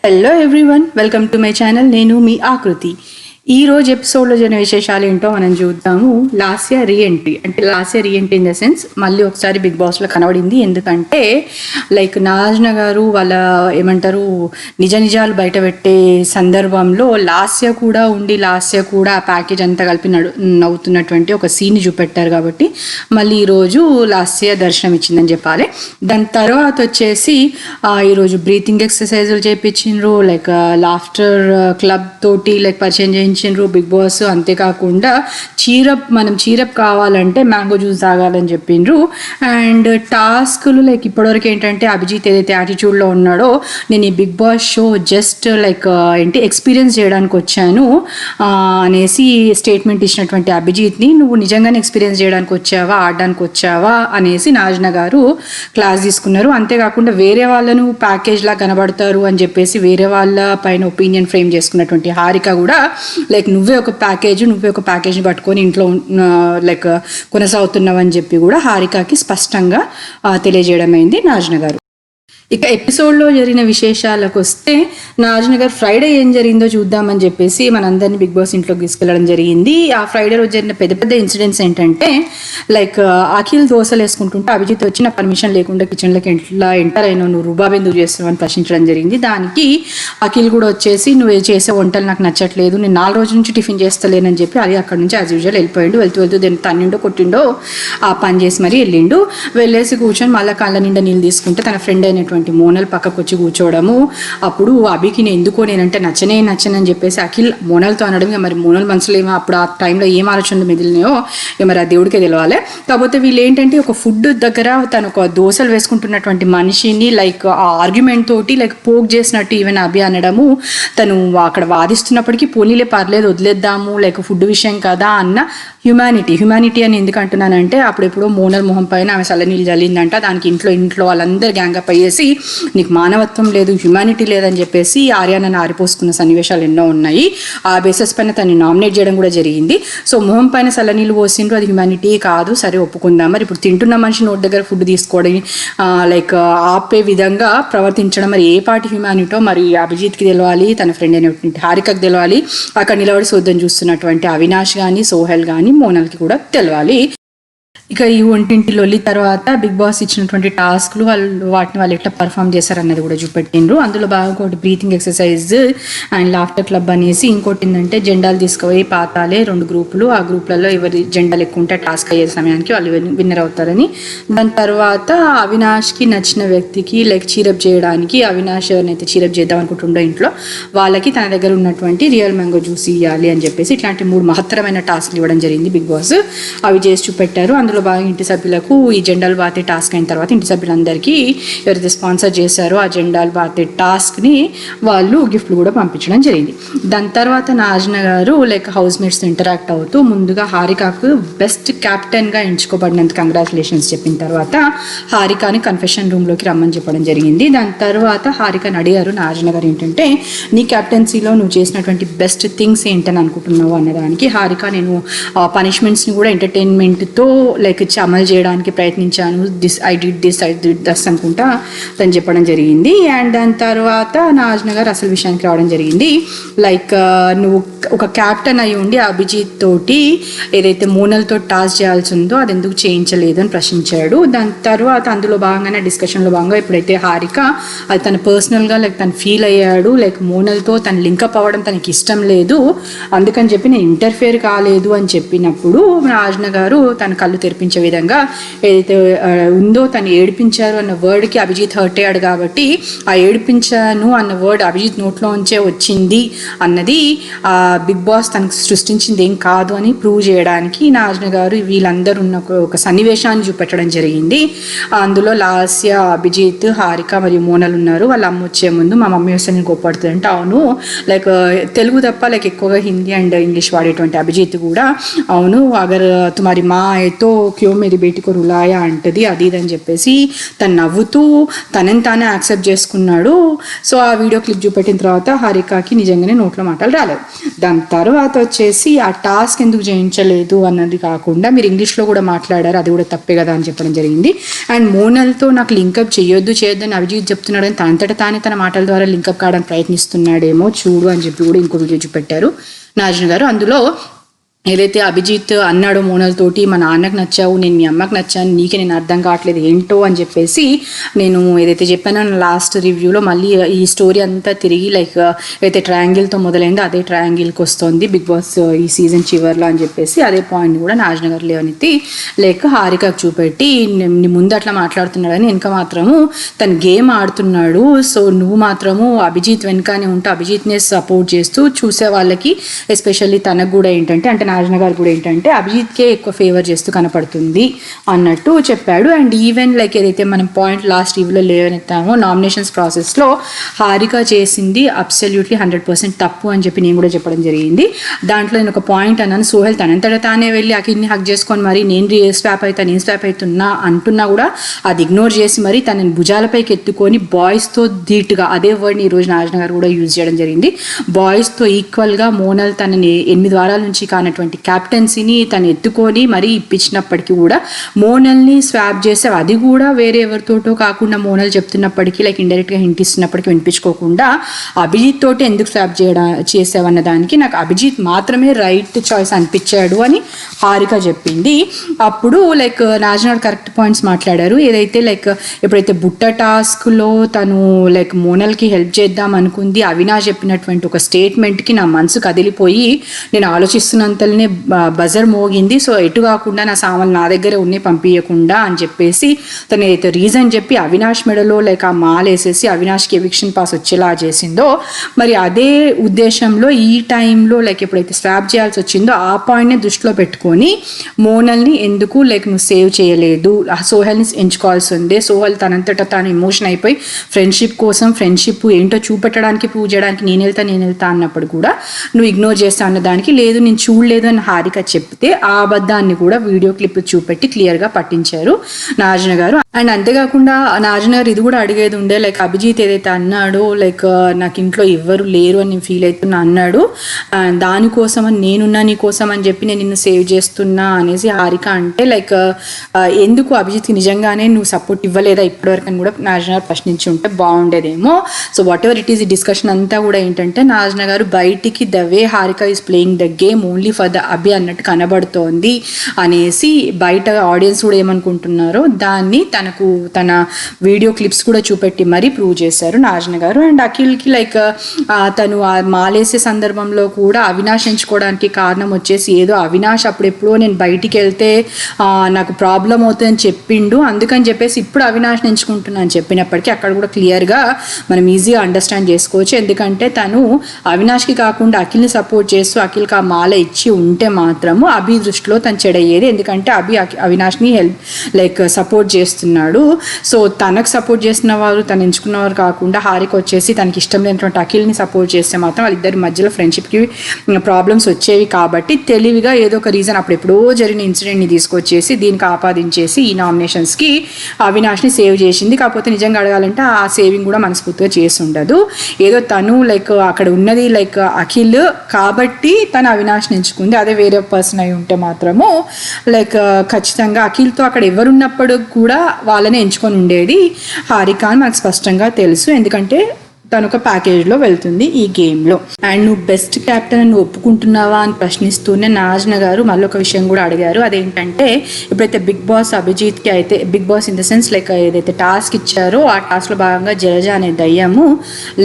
Hello everyone, welcome to my channel. నేను మీ ఆకృతి. ఈ రోజు ఎపిసోడ్లో జరిగిన విశేషాలు ఏంటో మనం చూద్దాము. లాస్య రీఎంట్రీ, అంటే Lasya reentry in the sense మళ్ళీ ఒకసారి బిగ్ బాస్లో కనబడింది. ఎందుకంటే లైక్ నాగార్జున గారు వాళ్ళ ఏమంటారు నిజ నిజాలు బయట పెట్టే సందర్భంలో లాస్య కూడా ఉండి లాస్య కూడా ఆ ప్యాకేజ్ అంతా కలిపి నవ్వుతున్నటువంటి ఒక సీన్ చూపెట్టారు. కాబట్టి మళ్ళీ ఈరోజు లాస్య దర్శనం ఇచ్చిందని చెప్పాలి. దాని తర్వాత వచ్చేసి ఈరోజు బ్రీతింగ్ ఎక్సర్సైజులు చేయించిండ్రు, లైక్ లాఫ్టర్ క్లబ్ తోటి లైక్ పరిచయం చేయించారు బిగ్ బాస్. అంతేకాకుండా మనం చీరప్ కావాలంటే మ్యాంగో జ్యూస్ తాగాలని చెప్పిండ్రు. అండ్ టాస్క్లు లైక్ ఇప్పటివరకు ఏంటంటే అభిజిత్ ఏదైతే యాటిట్యూడ్లో ఉన్నాడో, నేను ఈ big boss show just like ఏంటి ఎక్స్పీరియన్స్ చేయడానికి వచ్చాను అనేసి స్టేట్మెంట్ ఇచ్చినటువంటి అభిజిత్ని, నువ్వు నిజంగానే ఎక్స్పీరియన్స్ చేయడానికి వచ్చావా, ఆడడానికి వచ్చావా అనేసి నాగార్జున గారు క్లాస్ తీసుకున్నారు. అంతేకాకుండా వేరే వాళ్ళను ప్యాకేజ్లా కనబడతారు అని చెప్పేసి వేరే వాళ్ళ పైన ఒపీనియన్ ఫ్రేమ్ చేసుకున్నటువంటి హారిక కూడా లైక్ నువ్వే ఒక ప్యాకేజ్ని పట్టుకొని ఇంట్లో లైక్ కొనసాగుతున్నావు అని చెప్పి కూడా హారికకి స్పష్టంగా తెలియజేయడం అయింది నాగార్జున గారు. ఇక ఎపిసోడ్లో జరిగిన విశేషాలకు వస్తే, నాగార్జున గారు ఫ్రైడే ఏం జరిగిందో చూద్దామని చెప్పేసి మనందరినీ బిగ్ బాస్ ఇంట్లోకి తీసుకెళ్ళడం జరిగింది. ఆ ఫ్రైడే రోజు జరిగిన పెద్ద పెద్ద ఇన్సిడెంట్స్ ఏంటంటే లైక్ అఖిల్ దోశలు వేసుకుంటుంటే అభిజిత్ వచ్చి నా పర్మిషన్ లేకుండా కిచెన్లోకి ఎట్లా ఎంటర్ అయినావు, నువ్వు రుబాబ్ ఎందుకు చేస్తున్నావు అని ప్రశ్నించడం జరిగింది. దానికి అఖిల్ కూడా వచ్చేసి నువ్వు చేసే వంటలు నాకు నచ్చట్లేదు, నేను 4 రోజుల నుంచి టిఫిన్ చేస్తలేనని చెప్పి అది అక్కడ నుంచి యాజ్ యూజువల్ వెళ్ళిపోయాడు. వెళ్తూ దాన్ని తన్నిండో కొట్టిండో ఆ పని చేసి మరీ వెళ్ళిండు. వెళ్ళేసి కూర్చొని మళ్ళీ కళ్ళ నిండా నీళ్ళు తీసుకుంటే తన ఫ్రెండ్ అయినటువంటి మోనల్ పక్కకు వచ్చి కూర్చోవడము. అప్పుడు అభికి నేనంటే నచ్చనని చెప్పేసి అఖిల్ మోనల్తో అనడం. మరి మోనల్ మనసులో ఏమో అప్పుడు ఆ టైంలో ఏం ఆలోచనలు మెదిలినాయో మరి ఆ దేవుడికే తెలవాలి. కాకపోతే వీళ్ళు ఏంటంటే ఒక ఫుడ్ దగ్గర తను ఒక దోశలు వేసుకుంటున్నటువంటి మనిషిని లైక్ ఆ ఆర్గ్యుమెంట్ తోటి లైక్ పోక్ చేసినట్టు ఈవెన్ అభి అనడము. తను అక్కడ వాదిస్తున్నప్పటికీ పోనీలే పర్లేదు వదిలేద్దాము లైక్ ఫుడ్ విషయం కదా అన్న హ్యుమానిటీ అని ఎందుకు అంటున్నానంటే, అప్పుడెప్పుడో మోనల్ మొహం పైన ఆమె చల్లనీళ్ళు జల్లిందంట. దానికి ఇంట్లో వాళ్ళందరూ గ్యాంగప్ అయ్యేసి నీకు మానవత్వం లేదు, హ్యుమానిటీ లేదని చెప్పేసి ఆర్యానని ఆరిపోసుకున్న సన్నివేశాలు ఎన్నో ఉన్నాయి. ఆ బేసిస్ పైన తనని నామినేట్ చేయడం కూడా జరిగింది. సో మొహం పైన చల్లనీళ్ళు పోసిండ్రు, అది హ్యుమానిటీ కాదు, సరే ఒప్పుకుందాం. మరి ఇప్పుడు తింటున్న మనిషి నోటి దగ్గర ఫుడ్ తీసుకోవడం లైక్ ఆపే విధంగా ప్రవర్తించడం మరి ఏ పాటి హ్యుమానిటో మరి అభిజిత్కి తెలవాలి, తన ఫ్రెండ్ అయినటువంటి హారికకి తెలవాలి, అక్కడ నిలబడి చూద్దాం చూస్తున్నటువంటి అవినాష్ కానీ సోహెల్ కానీ మోనల్కి కూడా తెలవాలి. ఇక ఈ ఒంటింటి లొల్లి తర్వాత బిగ్ బాస్ ఇచ్చినటువంటి టాస్క్లు వాటిని వాళ్ళు ఎట్లా పర్ఫామ్ చేశారన్నది కూడా చూపెట్టిండ్రు. అందులో బాగా ఒకటి breathing exercise and laughter club అనేసి, ఇంకోటి ఏంటంటే జెండాలు తీసుకుపోయి పాతాలే 2 గ్రూపులు, ఆ గ్రూప్లలో ఎవరి జెండాలు ఎక్కువ ఉంటే టాస్క్ అయ్యే సమయానికి వాళ్ళు విన్నర్ అవుతారని. దాని తర్వాత అవినాష్కి నచ్చిన వ్యక్తికి లైక్ చీరప్ చేయడానికి, అవినాష్ ఎవరినైతే చీరప్ చేద్దాం అనుకుంటుండో ఇంట్లో వాళ్ళకి తన దగ్గర ఉన్నటువంటి రియల్ మ్యాంగో జ్యూస్ ఇవ్వాలి అని చెప్పేసి ఇట్లాంటి 3 మహత్తరమైన టాస్క్లు ఇవ్వడం జరిగింది బిగ్ బాస్. అవి చేసి చూపెట్టారు. అందులో బాగా ఇంటి సభ్యులకు ఈ జెండాలు బాతే టాస్క్ అయిన తర్వాత ఇంటి సభ్యులందరికీ ఎవరైతే స్పాన్సర్ చేశారో ఆ జెండాలు బాతే టాస్క్ని వాళ్ళు గిఫ్ట్లు కూడా పంపించడం జరిగింది. దాని తర్వాత నాగార్జున గారు లైక్ హౌస్ మేట్స్ ఇంటరాక్ట్ అవుతూ ముందుగా హారికకు బెస్ట్ క్యాప్టెన్గా ఎంచుకోబడినందుకు కంగ్రాచులేషన్స్ చెప్పిన తర్వాత హారికని కన్ఫెషన్ రూమ్లోకి రమ్మని చెప్పడం జరిగింది. దాని తర్వాత హారికని అడిగారు నాగార్జున గారు ఏంటంటే నీ క్యాప్టెన్సీలో నువ్వు చేసినటువంటి బెస్ట్ థింగ్స్ ఏంటని అనుకుంటున్నావు అన్నదానికి హారిక నేను పనిష్మెంట్స్ని కూడా ఎంటర్టైన్మెంట్తో లైక్ అమలు చేయడానికి ప్రయత్నించాను, ఐ డిడ్ దిస్ అనుకుంటా తను చెప్పడం జరిగింది. అండ్ దాని తర్వాత నాగార్జున గారు అసలు విషయానికి రావడం జరిగింది. లైక్ నువ్వు ఒక క్యాప్టెన్ అయి ఉండి అభిజిత్ తోటి ఏదైతే మోనల్తో టాస్క్ చేయాల్సి ఉందో అది ఎందుకు చేయించలేదు అని ప్రశ్నించాడు. దాని తర్వాత అందులో భాగంగానే డిస్కషన్లో భాగంగా ఎప్పుడైతే హారిక అది తన పర్సనల్గా లైక్ తను ఫీల్ అయ్యాడు, లైక్ మోనల్తో తను లింకప్ అవ్వడం తనకి ఇష్టం లేదు, అందుకని చెప్పి నేను ఇంటర్ఫియర్ కాలేదు అని చెప్పినప్పుడు నాగార్జున గారు తన కళ్ళు తెరిపించే విధంగా ఏదైతే ఉందో తను ఏడిపించారు అన్న వర్డ్కి అభిజిత్ హర్ట్ అయ్యాడు. కాబట్టి ఆ ఏడిపించాను అన్న వర్డ్ అభిజిత్ నోట్లో ఉంచే వచ్చింది అన్నది బిగ్ బాస్ తనకు సృష్టించింది ఏం కాదు అని ప్రూవ్ చేయడానికి నాగార్జున గారు వీళ్ళందరూ ఉన్న ఒక సన్నివేశాన్ని చూపెట్టడం జరిగింది. అందులో లాస్య, అభిజిత్, హారిక మరియు మోనల్ ఉన్నారు. వాళ్ళ అమ్మ వచ్చే ముందు మా మమ్మీ వస్తే నేను కోప్పడుతుంది అంటే, అవును లైక్ తెలుగు తప్ప లైక్ ఎక్కువగా హిందీ అండ్ ఇంగ్లీష్ వాడేటువంటి అభిజిత్ కూడా అవును అగర్ తుమారి మా ఏతో క్యో మేరీ బేటీకో రులాయా అంటది అది ఇదని చెప్పేసి తను నవ్వుతూ తనని తానే యాక్సెప్ట్ చేసుకున్నాడు. సో ఆ వీడియో క్లిప్ చూపెట్టిన తర్వాత హారికకి నిజంగానే నోట్లో మాటలు రాలేదు. దాని తర్వాత వచ్చేసి ఆ టాస్క్ ఎందుకు చేయించలేదు అన్నది కాకుండా మీరు ఇంగ్లీష్లో కూడా మాట్లాడారు, అది కూడా తప్పే కదా అని చెప్పడం జరిగింది. అండ్ మోనల్తో నాకు లింకప్ చేయొద్దు అని అభిజిత్ చెప్తున్నాడు, అని తనంతట తానే తన మాటల ద్వారా లింకప్ కావడానికి ప్రయత్నిస్తున్నాడేమో చూడు అని చెప్పి కూడా ఇంకో వీడియో చూపెట్టారు నాగార్జున గారు. అందులో ఏదైతే అభిజిత్ అన్నాడో మోనల్ తోటి, మా నాన్నకు నచ్చావు, నేను మీ అమ్మకి నచ్చాను, నీకే నేను అర్థం కావట్లేదు ఏంటో అని చెప్పేసి నేను ఏదైతే చెప్పానో లాస్ట్ రివ్యూలో మళ్ళీ ఈ స్టోరీ అంతా తిరిగి లైక్ ఏదైతే ట్రయాంగిల్తో మొదలైందో అదే ట్రయాంగిల్కి వస్తుంది బిగ్ బాస్ ఈ సీజన్ చివర్లో అని చెప్పేసి అదే పాయింట్ కూడా నాగార్జున గారు లేవనెత్తి లైక్ హారికకు చూపెట్టి నీ ముందు అట్లా మాట్లాడుతున్నాడని, వెనక మాత్రము తను గేమ్ ఆడుతున్నాడు, సో నువ్వు మాత్రము అభిజిత్ వెనకానే ఉంటూ అభిజిత్నే సపోర్ట్ చేస్తూ చూసే వాళ్ళకి ఎస్పెషల్లీ తనకు కూడా ఏంటంటే అంటే నాగార్జున గారు కూడా ఏంటంటే అభిజిత్కే ఎక్కువ ఫేవర్ చేస్తూ కనపడుతుంది అన్నట్టు చెప్పాడు. అండ్ ఈవెన్ లైక్ ఏదైతే మనం పాయింట్ లాస్ట్ రివ్యూలో లేవనెత్తామో నామినేషన్స్ ప్రాసెస్లో హారిక చేసింది అబ్సల్యూట్లీ 100% తప్పు అని చెప్పి నేను కూడా చెప్పడం జరిగింది. దాంట్లో నేను ఒక పాయింట్ అన్నాను, సోహెల్ తనంతటా తానే వెళ్ళి అఖిల్ని హక్ చేసుకొని మరి నేను స్వాప్ అవుతున్నా అంటున్నా కూడా అది ఇగ్నోర్ చేసి మరి తనని భుజాలపైకి ఎత్తుకొని బాయ్స్తో ధీటుగా, అదే వర్డ్ని ఈరోజు నాగార్జున గారు కూడా యూజ్ చేయడం జరిగింది, బాయ్స్తో ఈక్వల్గా మోనల్ తనని 8 వారాల నుంచి కానటువంటి క్యాప్టెన్సీని తను ఎత్తుకొని మరీ ఇప్పించినప్పటికీ కూడా మోనల్ని స్వాప్ చేసే, అది కూడా వేరే ఎవరితోటో కాకుండా మోనల్ చెప్తున్నప్పటికీ లైక్ ఇండైరెక్ట్గా హింట్ ఇస్తున్నప్పటికీ వినిపించుకోకుండా అభిజిత్ తోటి ఎందుకు స్వాప్ చేసావన్న దానికి నాకు అభిజిత్ మాత్రమే రైట్ చాయిస్ అనిపించాడు అని హారిక చెప్పింది. అప్పుడు లైక్ నాగార్జున కరెక్ట్ పాయింట్స్ మాట్లాడారు. ఏదైతే లైక్ ఎప్పుడైతే బుట్ట టాస్క్లో తను లైక్ మోనల్కి హెల్ప్ చేద్దాం అనుకుంది, అవినాష్ చెప్పినటువంటి ఒక స్టేట్మెంట్కి నా మనసు కదిలిపోయి నేను ఆలోచిస్తున్నంతనే బజర్ మోగింది, సో ఎటు కాకుండా నా సామాన్లు నా దగ్గరే ఉన్నాయి పంపించకుండా అని చెప్పేసి తను ఏదైతే రీజన్ చెప్పి అవినాష్ మెడలో లైక్ ఆ మాల వేసేసి అవినాష్కి ఎవిక్షన్ పాస్ వచ్చేలా చేసిందో, మరి అదే ఉద్దేశంలో ఈ టైంలో లైక్ ఎప్పుడైతే స్వాప్ చేయాల్సి వచ్చిందో ఆ పాయింట్ని దృష్టిలో పెట్టుకొని మోనల్ని ఎందుకు లైక్ నువ్వు సేవ్ చేయలేదు, సోహెల్ని ఎంచుకోవాల్సి ఉంది, సోహెల్ తనంతటా తాను ఎమోషన్ అయిపోయి ఫ్రెండ్షిప్ కోసం ఫ్రెండ్షిప్ ఏంటో చూపెట్టడానికి ప్రూవ్ చేయడానికి నేను వెళ్తా అన్నప్పుడు కూడా నువ్వు ఇగ్నోర్ చేస్తా అన్న దానికి లేదు నేను చూడలేదు అని హారిక చెప్తే ఆ అబద్ధాన్ని కూడా వీడియో క్లిప్ చూపెట్టి క్లియర్గా పట్టించారు నాగార్జున గారు. అండ్ అంతేకాకుండా నాగార్జున గారు ఇది కూడా అడిగేది ఉండే, లైక్ అభిజిత్ ఏదైతే అన్నాడో లైక్ నాకు ఇంట్లో ఎవ్వరు లేరు అని నేను ఫీల్ అవుతున్నా అన్నాడు, దానికోసం అని నేనున్నా నీ కోసం అని చెప్పి నేను నిన్ను సేవ్ చేస్తున్నా అనేసి హారిక అంటే లైక్ ఎందుకు అభిజిత్కి నిజంగానే నువ్వు సపోర్ట్ ఇవ్వలేదా ఇప్పటివరకు అని కూడా నాగార్జున గారు ప్రశ్నించి ఉంటే బాగుండేదేమో. So whatever it is ఈ డిస్కషన్ అంతా కూడా ఏంటంటే నాగార్జున గారు బయటికి the way Harika is playing the game only for the Abhi అన్నట్టు కనబడుతోంది అనేసి బయట ఆడియన్స్ కూడా ఏమనుకుంటున్నారో దాన్ని తనకు తన వీడియో క్లిప్స్ కూడా చూపెట్టి మరీ ప్రూవ్ చేశారు నాగార్జున గారు. అండ్ అఖిల్కి లైక్ తను మాలేసే సందర్భంలో కూడా అవినాష్ ఎంచుకోవడానికి కారణం వచ్చేసి ఏదో అవినాష్ అప్పుడెప్పుడో నేను బయటికి వెళ్తే నాకు ప్రాబ్లం అవుతుందని చెప్పిండు, అందుకని చెప్పేసి ఇప్పుడు అవినాష్ని ఎంచుకుంటున్నా అని చెప్పినప్పటికీ అక్కడ కూడా క్లియర్గా మనం ఈజీగా అండర్స్టాండ్ చేసుకోవచ్చు. ఎందుకంటే తను అవినాష్కి కాకుండా అఖిల్ని సపోర్ట్ చేస్తూ అఖిల్కి ఆ మాల ఇచ్చి ఉంటే మాత్రము అభి దృష్టిలో తను చెడయ్యేది, ఎందుకంటే అవినాష్ని హెల్ప్ లైక్ సపోర్ట్ చేస్తున్నాడు. సో తనకు సపోర్ట్ చేస్తున్న వారు తను ఎంచుకున్నవారు కాకుండా హారిక వచ్చేసి తనకి ఇష్టం లేనటువంటి అఖిల్ని సపోర్ట్ చేస్తే మాత్రం వాళ్ళిద్దరి మధ్యలో ఫ్రెండ్షిప్కి ప్రాబ్లమ్స్ వచ్చేవి. కాబట్టి తెలివిగా ఏదో ఒక రీజన్ అప్పుడెప్పుడో జరిగిన ఇన్సిడెంట్ని తీసుకొచ్చేసి దీనికి ఆపాదించేసి ఈ నామినేషన్స్కి అవినాష్ని సేవ్ చేసింది. కాకపోతే నిజంగా అడగాలంటే ఆ సేవింగ్ కూడా మనస్ఫూర్తిగా చేసి ఉండదు, ఏదో తను లైక్ అక్కడ ఉన్నది లైక్ అఖిల్ కాబట్టి తను అవినాష్ని ఎంచుకుంది. అదే వేరే పర్సన్ అయి ఉంటే మాత్రము లైక్ ఖచ్చితంగా అఖిల్తో అక్కడ ఎవరున్నప్పుడు కూడా వాళ్ళని ఎంచుకొని ఉండేది హారిక అని మనకు స్పష్టంగా తెలుసు, ఎందుకంటే తను ఒక ప్యాకేజ్లో వెళ్తుంది ఈ గేమ్లో. అండ్ నువ్వు బెస్ట్ క్యాప్టెన్ అని ఒప్పుకుంటున్నావా అని ప్రశ్నిస్తూనే నాగార్జున గారు మళ్ళీ ఒక విషయం కూడా అడిగారు, అదేంటంటే ఇప్పుడైతే బిగ్ బాస్ అభిజిత్కి అయితే big boss in the sense like ఏదైతే టాస్క్ ఇచ్చారో ఆ టాస్క్లో భాగంగా జలజ అనే దయ్యము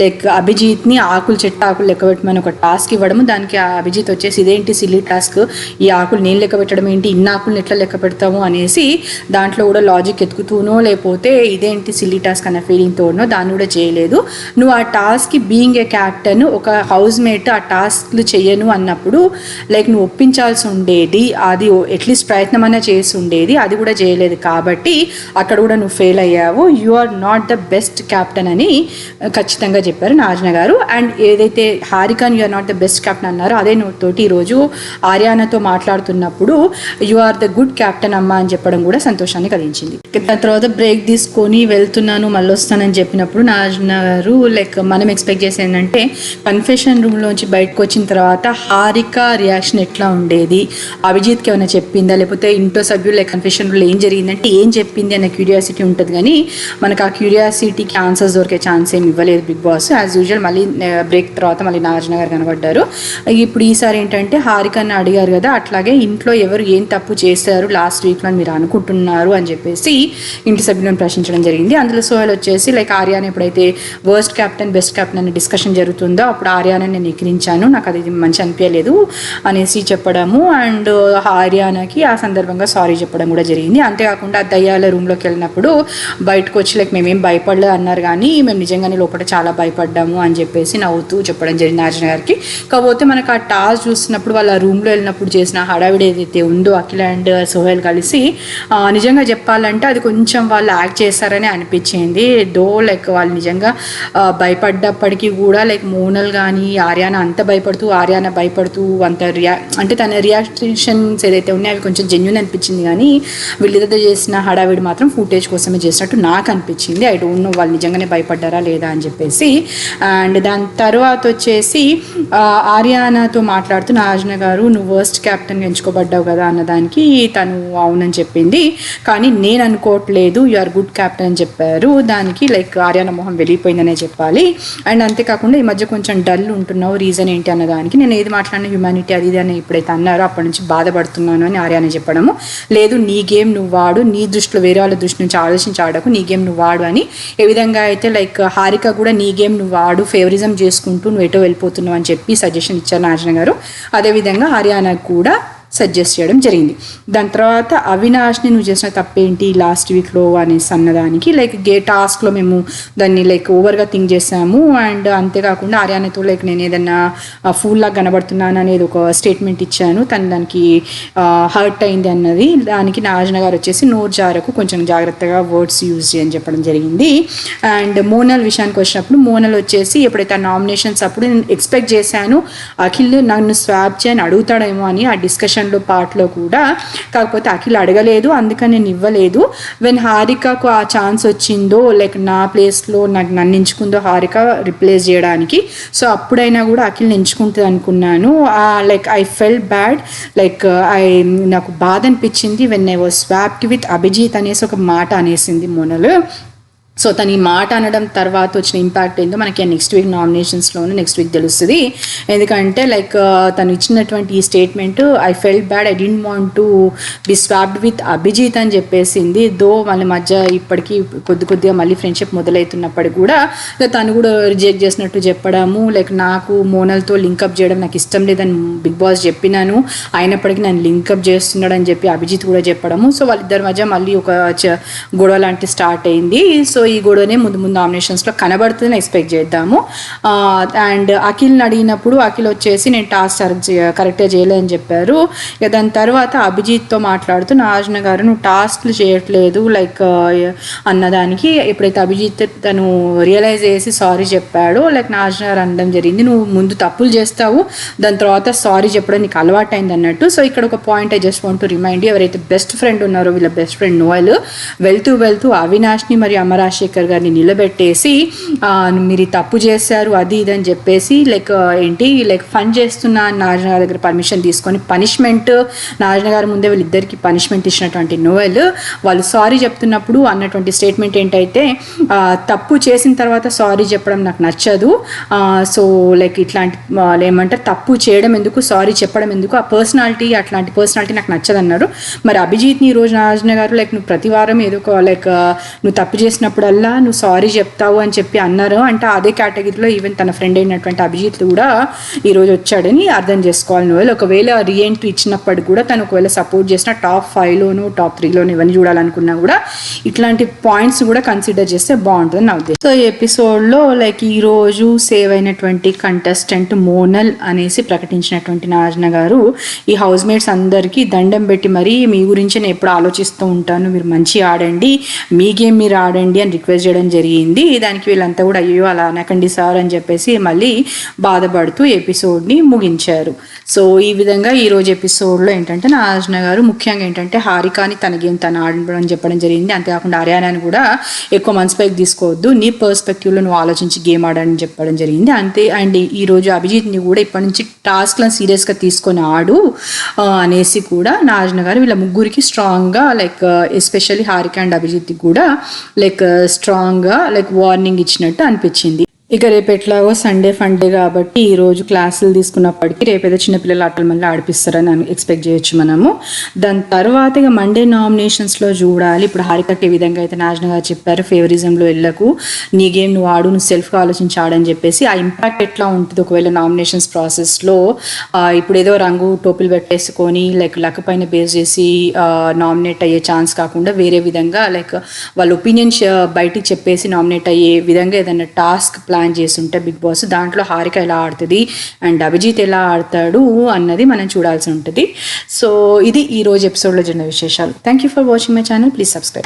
లైక్ అభిజిత్ని చెట్టు ఆకులు లెక్క పెట్టమని ఒక టాస్క్ ఇవ్వడము, దానికి అభిజిత్ వచ్చేసి ఇదేంటి సిల్లీ టాస్క్, ఈ ఆకులు నేను లెక్క పెట్టడం ఏంటి, ఇన్ని ఆకులను ఎట్లా లెక్క పెడతాము అనేసి దాంట్లో కూడా లాజిక్ ఎత్తుకుతూనో లేకపోతే ఇదేంటి సిల్లీ టాస్క్ అన్న ఫీలింగ్తోనో దాన్ని కూడా చేయలేదు. నువ్వు ఆ టాస్క్కి బీయింగ్ ఏ క్యాప్టెన్ ఒక హౌస్ మేట్ ఆ టాస్క్లు చేయను అన్నప్పుడు లైక్ నువ్వు ఒప్పించాల్సి ఉండేది, అది అట్లీస్ట్ ప్రయత్నం అన్నా చేసి ఉండేది, అది కూడా చేయలేదు కాబట్టి అక్కడ కూడా నువ్వు ఫెయిల్ అయ్యావు, you are not the best captain అని ఖచ్చితంగా చెప్పారు నాగార్జున గారు. అండ్ ఏదైతే హారికన్ you are not the best captain అన్నారో అదే నోటితోటి ఈరోజు ఆర్యానాతో మాట్లాడుతున్నప్పుడు you are the good captain అమ్మ అని చెప్పడం కూడా సంతోషాన్ని కలిగించింది. దాని తర్వాత బ్రేక్ తీసుకొని వెళ్తున్నాను మళ్ళీ వస్తానని చెప్పినప్పుడు నాగార్జున గారు లైక్ మనం ఎక్స్పెక్ట్ చేసేది ఏంటంటే కన్ఫెషన్ రూమ్లోంచి బయటకు వచ్చిన తర్వాత హారిక రియాక్షన్ ఎట్లా ఉండేది, అభిజిత్కి ఏమైనా చెప్పిందా, లేకపోతే ఇంట్లో సభ్యులు లైక్ కన్ఫెషన్ రూమ్లో ఏం జరిగిందంటే ఏం చెప్పింది అనే క్యూరియాసిటీ ఉంటుంది. కానీ మనకు ఆ క్యూరియాసిటీకి ఆన్సర్స్ దొరికే ఛాన్స్ ఏమి ఇవ్వలేదు బిగ్ బాస్. యాజ్ యూజువల్ మళ్ళీ బ్రేక్ తర్వాత మళ్ళీ నాగార్జున గారు కనబడ్డారు. ఇప్పుడు ఈసారి ఏంటంటే హారికని అడిగారు కదా, అట్లాగే ఇంట్లో ఎవరు ఏం తప్పు చేశారు లాస్ట్ వీక్లో అని మీరు అనుకుంటున్నారు అని చెప్పేసి ఇంటి సభ్యులను ప్రశ్నించడం జరిగింది. అందులో సోహెల్ వచ్చేసి లైక్ ఆర్యాని ఎప్పుడైతే వర్స్ట్ క్యాప్టెన్ బెస్ట్ క్యాప్టెన్ అనే డిస్కషన్ జరుగుతుందో అప్పుడు ఆర్యాని నేను ఎక్కిరించాను, నాకు అది మంచి అనిపించలేదు అనేసి చెప్పడము. అండ్ ఆర్యానాకి ఆ సందర్భంగా సారీ చెప్పడం కూడా జరిగింది. అంతేకాకుండా దయ్యాల రూమ్లోకి వెళ్ళినప్పుడు బయటకు వచ్చి లైక్ మేమేం భయపడలేదు అన్నారు, కానీ మేము నిజంగానే లోపల చాలా భయపడ్డాము అని చెప్పేసి నవ్వుతూ చెప్పడం జరిగింది నాగార్జున గారికి. కాకపోతే మనకు ఆ టాస్క్ చూసినప్పుడు వాళ్ళ రూమ్లో వెళ్ళినప్పుడు చేసిన హడావిడి ఏదైతే ఉందో అఖిల్ అండ్ సోహెల్ కలిసి నిజంగా చెప్పాలంటే అది కొంచెం వాళ్ళు యాక్ట్ చేస్తారని అనిపించింది. దో లైక్ వాళ్ళు నిజంగా భయపడ్డప్పటికీ కూడా లైక్ మోనల్ కానీ ఆర్యానా అంత భయపడుతూ అంత అంటే తన రియాక్షన్స్ ఏదైతే ఉన్నాయో అవి కొంచెం జెన్యూన్ అనిపించింది. కానీ వీళ్ళిద్దరు చేసిన హడావిడి మాత్రం ఫుటేజ్ కోసమే చేసినట్టు నాకు అనిపించింది. ఐ డోంట్ నో వాళ్ళు నిజంగానే భయపడ్డారా లేదా అని చెప్పేసి. అండ్ దాని తర్వాత వచ్చేసి ఆర్యానాతో మాట్లాడుతూ నాగార్జున గారు నువ్వు వర్స్ట్ క్యాప్టెన్గా ఎంచుకోబడ్డావు కదా అన్నదానికి తను అవునని చెప్పింది. కానీ నేను అనుకోవట్లేదు యు ఆర్ గుడ్ క్యాప్టెన్ అని చెప్పారు. దానికి లైక్ ఆర్యానా మొహం వెళ్ళిపోయిందనే చెప్పాలి. అండ్ అంతేకాకుండా ఈ మధ్య కొంచెం డల్ ఉంటున్నావు, రీజన్ ఏంటి అన్నదానికి నేను ఏది మాట్లాడిన హ్యూమానిటీ అది అని ఎప్పుడైతే అన్నారో అప్పటి నుంచి బాధపడుతున్నాను అని ఆర్యానా చెప్పడము. లేదు నీ గేమ్ నువ్వు వాడు, నీ దృష్టిలో వేరే వాళ్ళ దృష్టి నుంచి ఆలోచించి ఆడకు, నీ గేమ్ నువ్వు వాడు అని. ఏ విధంగా అయితే లైక్ హారిక కూడా నీ గేమ్ నువ్వు వాడు, ఫేవరిజం చేసుకుంటూ నువ్వు ఎటో వెళ్ళిపోతున్నావు అని చెప్పి సజెషన్ ఇచ్చారు నాగార్జున గారు. అదేవిధంగా ఆర్యానాకు కూడా సజెస్ట్ చేయడం జరిగింది. దాని తర్వాత అవినాష్ని నువ్వు చేసిన తప్పేంటి లాస్ట్ వీక్లో అనేసి అన్నదానికి లైక్ టాస్క్లో మేము దాన్ని లైక్ ఓవర్గా థింక్ చేసాము. అండ్ అంతేకాకుండా ఆర్యానాతో లైక్ నేను ఏదన్నా ఫూల్లాగా కనబడుతున్నాను అనేది ఒక స్టేట్మెంట్ ఇచ్చాను, తను దానికి హర్ట్ అయింది అన్నది. దానికి నాగార్జున గారు వచ్చేసి నోరు జారకు కొంచెం జాగ్రత్తగా వర్డ్స్ యూజ్ చేయని చెప్పడం జరిగింది. అండ్ మోనల్ విషయానికి వచ్చినప్పుడు మోనల్ వచ్చేసి ఎప్పుడైతే నామినేషన్స్ అప్పుడు నేను ఎక్స్పెక్ట్ చేశాను అఖిల్ నన్ను స్వాప్ చేయని అడుగుతాడేమో అని ఆ డిస్కషన్ పార్ట్లో కూడా. కాకపోతే అఖిల్ అడగలేదు, అందుకని నేను ఇవ్వలేదు. వెన్ హారికకు ఆ ఛాన్స్ వచ్చిందో లైక్ నా ప్లేస్లో నన్ను ఎంచుకుందో హారిక రిప్లేస్ చేయడానికి, సో అప్పుడైనా కూడా అఖిల్ని ఎంచుకుంటుంది అనుకున్నాను. Like I felt bad, like నాకు బాధ అనిపించింది when I was swapped with Abhijit అనేసి ఒక మాట అనేసింది మోనల్. సో తను ఈ మాట అనడం తర్వాత వచ్చిన ఇంపాక్ట్ ఏందో మనకి నెక్స్ట్ వీక్ నామినేషన్స్లోనే నెక్స్ట్ వీక్ తెలుస్తుంది. ఎందుకంటే లైక్ తను ఇచ్చినటువంటి ఈ statement I felt bad, I didn't want to be swapped with Abhijit అని చెప్పేసింది. దో వాళ్ళ మధ్య ఇప్పటికీ కొద్దిగా మళ్ళీ ఫ్రెండ్షిప్ మొదలవుతున్నప్పటికీ కూడా తను కూడా రిజెక్ట్ చేసినట్టు చెప్పడము, లైక్ నాకు మోనల్తో లింకప్ చేయడం నాకు ఇష్టం లేదని బిగ్ బాస్ చెప్పినాను, అయినప్పటికీ నన్ను లింకప్ చేస్తున్నాడు అని చెప్పి అభిజిత్ కూడా చెప్పడము. సో వాళ్ళిద్దరి మధ్య మళ్ళీ ఒక గొడవ లాంటి స్టార్ట్ అయింది. సో ఈ గొడవనే ముందు నామినేషన్స్లో కనబడుతుందని ఎక్స్పెక్ట్ చేద్దాము. అండ్ అఖిల్ని అడిగినప్పుడు అఖిల్ వచ్చేసి నేను టాస్క్ కరెక్ట్గా చేయలేదని చెప్పారు. ఇక దాని తర్వాత అభిజిత్తో మాట్లాడుతూ నాగార్జున గారు నువ్వు టాస్క్లు చేయట్లేదు లైక్ అన్నదానికి ఎప్పుడైతే అభిజిత్ తను రియలైజ్ చేసి సారీ చెప్పాడో లైక్ నాగార్జున గారు అనడం జరిగింది నువ్వు ముందు తప్పులు చేస్తావు దాని తర్వాత సారీ చెప్పడం నీకు అలవాటు అయింది అన్నట్టు. సో ఇక్కడ ఒక point I just want to remind, ఎవరైతే బెస్ట్ ఫ్రెండ్ ఉన్నారో వీళ్ళ బెస్ట్ ఫ్రెండ్ నోయల్ వెళ్తూ అవినాష్ని మరియు అమరాశేఖర్ గారిని నిలబెట్టేసి మీరు తప్పు చేశారు అది ఇది అని చెప్పేసి లైక్ ఫన్ చేస్తున్న నాగార్జున గారి దగ్గర పర్మిషన్ తీసుకొని పనిష్మెంట్ నాగార్జున గారి ముందే వీళ్ళిద్దరికి పనిష్మెంట్ ఇచ్చినటువంటి నోయల్ వాళ్ళు సారీ చెప్తున్నప్పుడు అన్నటువంటి స్టేట్మెంట్ ఏంటైతే తప్పు చేసిన తర్వాత సారీ చెప్పడం నాకు నచ్చదు, సో లైక్ ఇట్లాంటి ఏమంటారు తప్పు చేయడం ఎందుకు సారీ చెప్పడం ఎందుకు, ఆ పర్సనాలిటీ అట్లాంటి పర్సనాలిటీ నాకు నచ్చదన్నారు. మరి అభిజిత్ని ఈ రోజు నాగార్జున గారు లైక్ నువ్వు ప్రతి వారం ఏదో ఒక లైక్ నువ్వు తప్పు చేసినప్పుడల్లా నువ్వు సారీ చెప్తావు అని చెప్పి అన్నారు. అంటే అదే కేటగిరీలో ఈవెన్ తన ఫ్రెండ్ అయినటువంటి అభిజిత్ కూడా ఈరోజు వచ్చాడని అర్థం చేసుకోవాలి. నువ్వు ఒకవేళ రీఎంట్రీ ఇచ్చినప్పటికి కూడా తను ఒకవేళ సపోర్ట్ చేసిన టాప్ 5లోను టాప్ 3లోను ఇవన్నీ చూడాలనుకున్నా కూడా ఇట్లాంటి పాయింట్స్ కూడా కన్సిడర్ చేస్తే బాగుంటుంది నా ఉద్దేశం. సో ఈ ఎపిసోడ్లో లైక్ ఈరోజు సేవ్ అయినటువంటి కంటెస్టెంట్ మోనల్ అనేసి ప్రకటించినటువంటి నాగార్జున గారు ఈ హౌస్ మేట్స్ అందరికీ దండం పెట్టి మరీ మీ గురించి నేను ఎప్పుడు ఆలోచిస్తూ ఉంటాను, మీరు మంచిగా ఆడండి, మీ గేమ్ మీరు ఆడండి అని అని రిక్వెస్ట్ చేయడం జరిగింది. దానికి వీళ్ళంతా కూడా అయ్యో అలా అనకండి సార్ అని చెప్పేసి మళ్ళీ బాధపడుతూ ఎపిసోడ్ని ముగించారు. సో ఈ విధంగా ఈరోజు ఎపిసోడ్లో ఏంటంటే నాగార్జున గారు ముఖ్యంగా ఏంటంటే హారికాని తన గేమ్ తను ఆడడం చెప్పడం జరిగింది. అంతేకాకుండా హర్యానాని కూడా ఎక్కువ మనసుపైకి తీసుకోవద్దు, నీ పర్స్పెక్టివ్లో నువ్వు ఆలోచించి గేమ్ ఆడని చెప్పడం జరిగింది. అంతే అండ్ ఈరోజు అభిజిత్ని కూడా ఇప్పటి నుంచి టాస్క్లను సీరియస్గా తీసుకొని ఆడు అనేసి కూడా నాగార్జున గారు వీళ్ళ ముగ్గురికి స్ట్రాంగ్గా లైక్ ఎస్పెషల్లీ హారిక అండ్ అభిజిత్కి కూడా లైక్ స్ట్రాంగ్గా లైక్ వార్నింగ్ ఇచ్చినట్టు అనిపించింది. ఇక రేపు ఎట్లాగో సండే ఫండే కాబట్టి ఈరోజు క్లాసులు తీసుకున్నప్పటికీ రేపేదో చిన్నపిల్లలు ఆటలు మళ్ళీ ఆడిపిస్తారని ఎక్స్పెక్ట్ చేయొచ్చు మనము. దాని తర్వాత ఇక మండే నామినేషన్స్లో చూడాలి. ఇప్పుడు హారికకి ఏ విధంగా అయితే నాగార్జున గారు చెప్పారు ఫేవరిజంలో వెళ్ళకు, నీ గేమ్ నువ్వు ఆడు, నువ్వు సెల్ఫ్గా ఆలోచించి ఆడని చెప్పేసి ఆ ఇంపాక్ట్ ఎట్లా ఉంటుంది ఒకవేళ నామినేషన్స్ ప్రాసెస్లో ఇప్పుడు ఏదో రంగు టోపులు పెట్టేసుకొని లైక్ లక్ పైన బేస్ చేసి నామినేట్ అయ్యే ఛాన్స్ కాకుండా వేరే విధంగా లైక్ వాళ్ళ ఒపీనియన్ బయటికి చెప్పేసి నామినేట్ అయ్యే విధంగా ఏదైనా టాస్క్ ప్లాన్ చేస్తుంటే బిగ్ బాస్ దాంట్లో హారిక ఎలా ఆడుతుంది అండ్ అభిజిత్ ఎలా ఆడతాడు అన్నది మనం చూడాల్సి ఉంటుంది. సో ఇది ఈరోజు ఎపిసోడ్లో జరిగిన విశేషాలు. Thank you for watching my channel. Please subscribe.